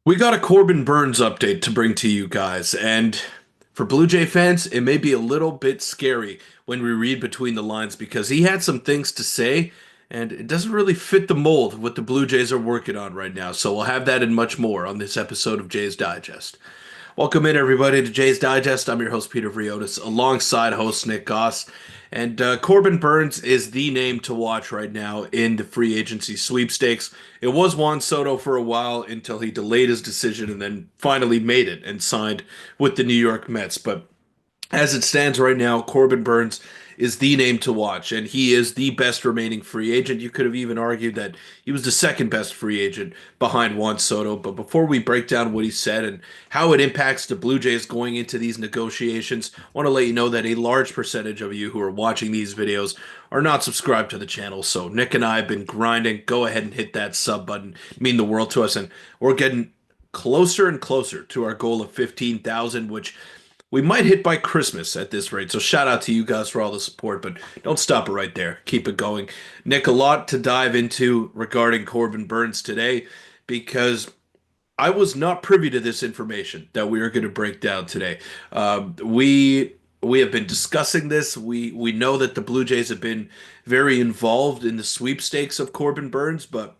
We got a Corbin Burnes update to bring to you guys, and for Blue Jay fans, it may be a little bit scary when we read between the lines because he had some things to say, and it doesn't really fit the mold of what the Blue Jays are working on right now. So we'll have that and much more on this episode of Jays Digest. Welcome in, everybody, to Jay's Digest. I'm your host, Peter Vryonis, alongside host Nick Gosse. And Corbin Burnes is the name to watch right now in the free agency sweepstakes. It was Juan Soto for a while until he delayed his decision and then finally made it and signed with the New York Mets. But as it stands right now, Corbin Burnes is the name to watch, and he is the best remaining free agent. You could have even argued that he was the second best free agent behind Juan Soto. But before we break down what he said and how it impacts the Blue Jays going into these negotiations, I want to let you know that a large percentage of you who are watching these videos are not subscribed to the channel. So Nick and I have been grinding. Go ahead and hit that sub button. It mean the world to us, and we're getting closer and closer to our goal of 15,000, which we might hit by Christmas at this rate. So shout out to you guys for all the support, but don't stop it right there. Keep it going. Nick, a lot to dive into regarding Corbin Burnes today because I was not privy to this information that we are going to break down today. We have been discussing this. We know that the Blue Jays have been very involved in the sweepstakes of Corbin Burnes, but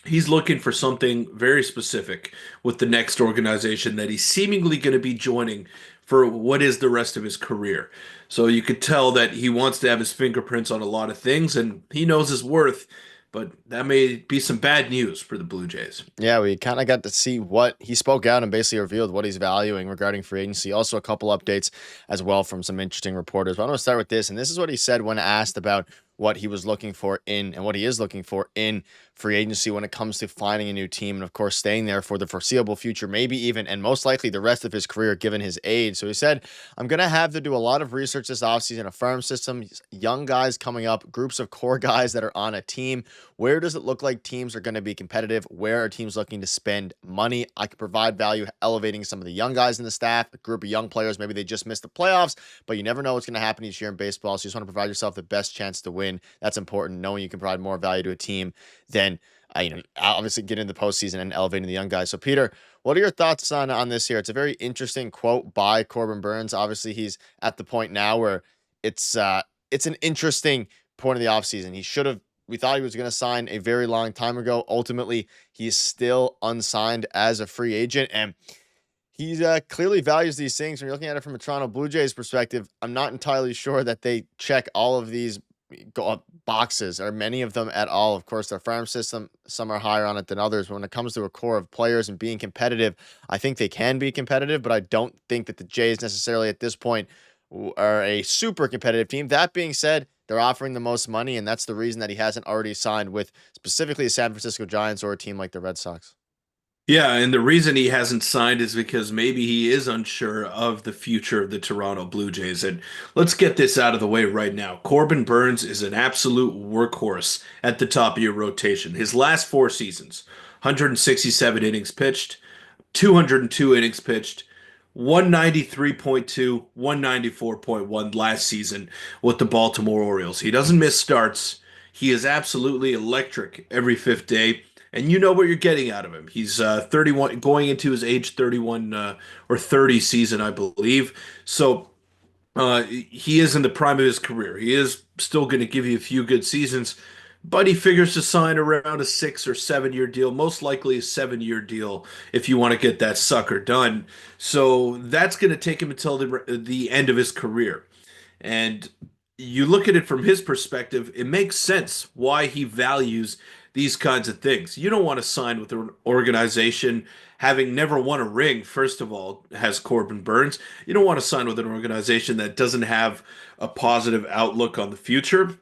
he's looking for something very specific with the next organization that he's seemingly going to be joining for what is the rest of his career. So you could tell that he wants to have his fingerprints on a lot of things and he knows his worth, but that may be some bad news for the Blue Jays. Yeah, we kind of got to see what he spoke out and basically revealed what he's valuing regarding free agency. Also, a couple updates as well from some interesting reporters. But I'm going to start with this. And this is what he said when asked about what he was looking for in and what he is looking for in free agency when it comes to finding a new team and, of course, staying there for the foreseeable future, maybe even and most likely the rest of his career given his age. So he said, I'm going to have to do a lot of research this offseason, a farm system, young guys coming up, groups of core guys that are on a team. Where does it look like teams are going to be competitive? Where are teams looking to spend money? I could provide value elevating some of the young guys in the staff, a group of young players. Maybe they just missed the playoffs, but you never know what's going to happen each year in baseball. So you just want to provide yourself the best chance to win. That's important, knowing you can provide more value to a team than obviously getting into the postseason and elevating the young guys. So, Peter, what are your thoughts on this here? It's a very interesting quote by Corbin Burnes. Obviously, he's at the point now where it's an interesting point of the offseason. We thought he was going to sign a very long time ago. Ultimately, he's still unsigned as a free agent, and he clearly values these things. When you're looking at it from a Toronto Blue Jays perspective, I'm not entirely sure that they check all of these boxes or many of them at all. Of course, their farm system, some are higher on it than others. But when it comes to a core of players and being competitive, I think they can be competitive, but I don't think that the Jays necessarily at this point are a super competitive team. That being said, they're offering the most money, and that's the reason that he hasn't already signed with specifically the San Francisco Giants or a team like the Red Sox. Yeah, and the reason he hasn't signed is because maybe he is unsure of the future of the Toronto Blue Jays. And let's get this out of the way right now. Corbin Burnes is an absolute workhorse at the top of your rotation. His last four seasons, 167 innings pitched, 202 innings pitched, 193.2, 194.1 last season with the Baltimore Orioles. He doesn't miss starts. He is absolutely electric every fifth day and you know what you're getting out of him. He's 31, going into his age 31 or 30 season, I believe. So he is in the prime of his career. He is still going to give you a few good seasons, but he figures to sign around a 6 or 7 year deal, most likely a 7 year deal if you want to get that sucker done. So that's going to take him until the end of his career. And you look at it from his perspective, it makes sense why he values these kinds of things. You don't want to sign with an organization having never won a ring, first of all, has Corbin Burnes. You don't want to sign with an organization that doesn't have a positive outlook on the future.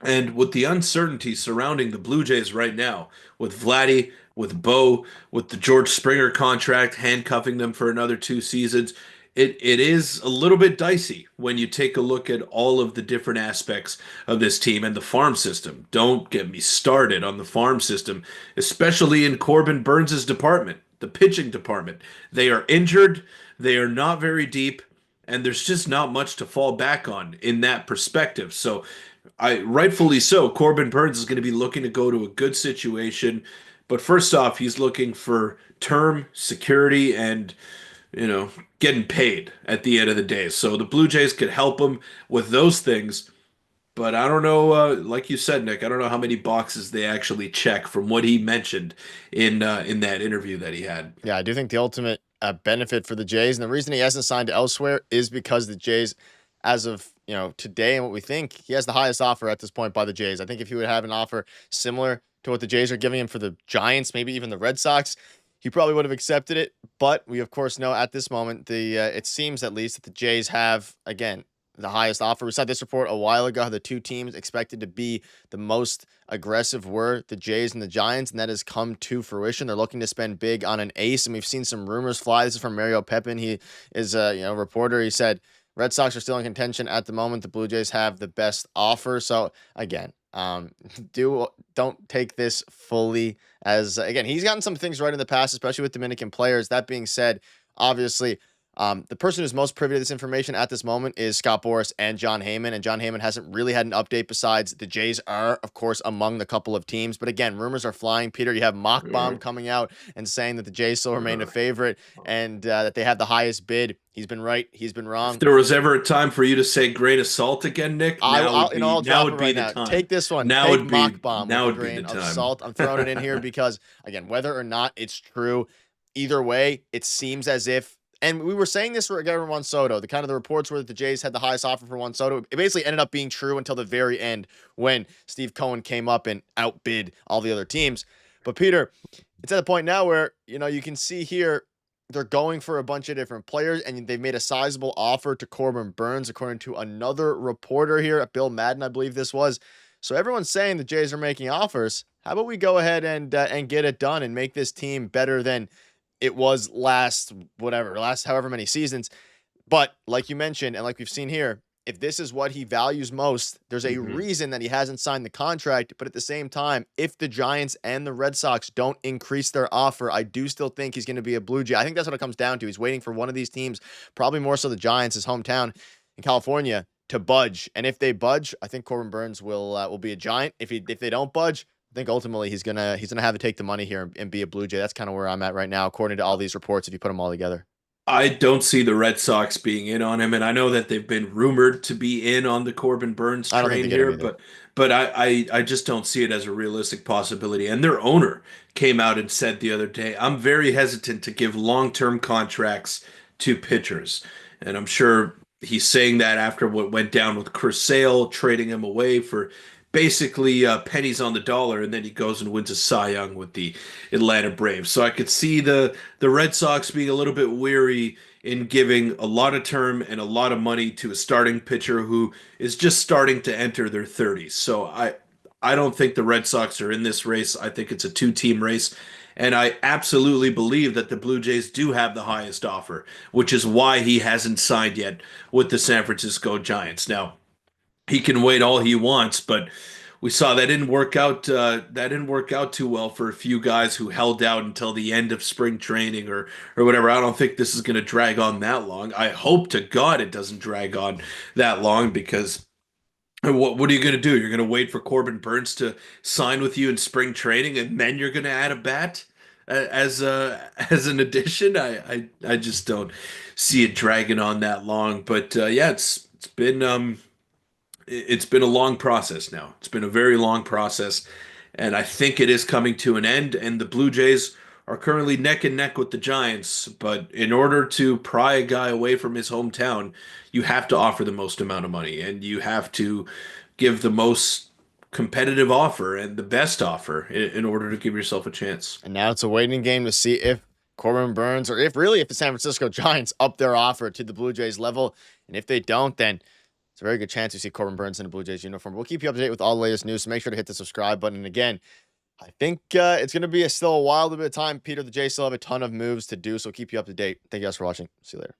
And with the uncertainty surrounding the Blue Jays right now, with Vladdy, with Bo, with the George Springer contract handcuffing them for another 2 seasons, it is a little bit dicey when you take a look at all of the different aspects of this team and the farm system. Don't get me started on the farm system, especially in Corbin Burnes' department, the pitching department. They are injured, they are not very deep, and there's just not much to fall back on in that perspective. So I rightfully so. Corbin Burnes is going to be looking to go to a good situation, but first off, he's looking for term, security, and getting paid at the end of the day. So the Blue Jays could help him with those things. But I don't know, like you said, Nick, I don't know how many boxes they actually check from what he mentioned in that interview that he had. Yeah, I do think the ultimate benefit for the Jays, and the reason he hasn't signed elsewhere is because the Jays, as of today and what we think, he has the highest offer at this point by the Jays. I think if he would have an offer similar to what the Jays are giving him for the Giants, maybe even the Red Sox, he probably would have accepted it. But we of course know at this moment it seems at least that the Jays have again the highest offer. We saw this report a while ago how the two teams expected to be the most aggressive were the Jays and the Giants, and that has come to fruition. They're looking to spend big on an ace, and we've seen some rumors fly. This is from Mario Pepin. He is a reporter. He said Red Sox are still in contention at the moment. The Blue Jays have the best offer. So again, don't take this fully as again, he's gotten some things right in the past, especially with Dominican players. That being said, obviously the person who's most privy to this information at this moment is Scott Boras and John Heyman, and John Heyman hasn't really had an update besides the Jays are, of course, among the couple of teams. But again, rumors are flying. Peter, you have Mock Bomb coming out and saying that the Jays still remain a favorite and that they have the highest bid. He's been right. He's been wrong. If there was ever a time for you to say grain of salt again, Nick, I'll now would be right the now. time. Take this one. Now Take would be Mock Bomb now with would a be grain the of time. salt. I'm throwing it in here because again, whether or not it's true, either way, it seems as if. And we were saying this regarding Juan Soto. The reports were that the Jays had the highest offer for Juan Soto. It basically ended up being true until the very end when Steve Cohen came up and outbid all the other teams. But Peter, it's at the point now where, you can see here they're going for a bunch of different players, and they've made a sizable offer to Corbin Burnes, according to another reporter here, Bill Madden, I believe this was. So everyone's saying the Jays are making offers. How about we go ahead and get it done and make this team better than it was last however many seasons. But like you mentioned, and like we've seen here, if this is what he values most, there's a reason that he hasn't signed the contract. But at the same time, if the Giants and the Red Sox don't increase their offer, I do still think he's going to be a Blue Jay. I think that's what it comes down to. He's waiting for one of these teams, probably more so the Giants, his hometown in California, to budge. And if they budge, I think Corbin Burnes will be a Giant. If they don't budge, I think ultimately he's gonna have to take the money here and be a Blue Jay. That's kind of where I'm at right now, according to all these reports. If you put them all together, I don't see the Red Sox being in on him, and I know that they've been rumored to be in on the Corbin Burnes I don't think train they get him here, either. but I just don't see it as a realistic possibility. And their owner came out and said the other day, I'm very hesitant to give long-term contracts to pitchers. And I'm sure he's saying that after what went down with Chris Sale, trading him away for basically pennies on the dollar, and then he goes and wins a Cy Young with the Atlanta Braves. So I could see the Red Sox being a little bit weary in giving a lot of term and a lot of money to a starting pitcher who is just starting to enter their 30s. So I don't think the Red Sox are in this race. I think it's a two-team race. And I absolutely believe that the Blue Jays do have the highest offer, which is why he hasn't signed yet with the San Francisco Giants. Now, he can wait all he wants, but we saw that didn't work out. That didn't work out too well for a few guys who held out until the end of spring training or whatever. I don't think this is going to drag on that long. I hope to God it doesn't drag on that long because what are you going to do? You're going to wait for Corbin Burnes to sign with you in spring training, and then you're going to add a bat as an addition. I just don't see it dragging on that long. But yeah, it's been a long process now. It's been a very long process, and I think it is coming to an end. And the Blue Jays are currently neck and neck with the Giants. But in order to pry a guy away from his hometown, you have to offer the most amount of money, and you have to give the most competitive offer and the best offer in order to give yourself a chance. And now it's a waiting game to see if Corbin Burnes or if the San Francisco Giants up their offer to the Blue Jays level. And if they don't, then it's a very good chance you see Corbin Burnes in a Blue Jays uniform. We'll keep you up to date with all the latest news, so make sure to hit the subscribe button. And again, I think it's going to be still a while, a bit of time. Peter, the Jays still have a ton of moves to do, so keep you up to date. Thank you guys for watching. See you later.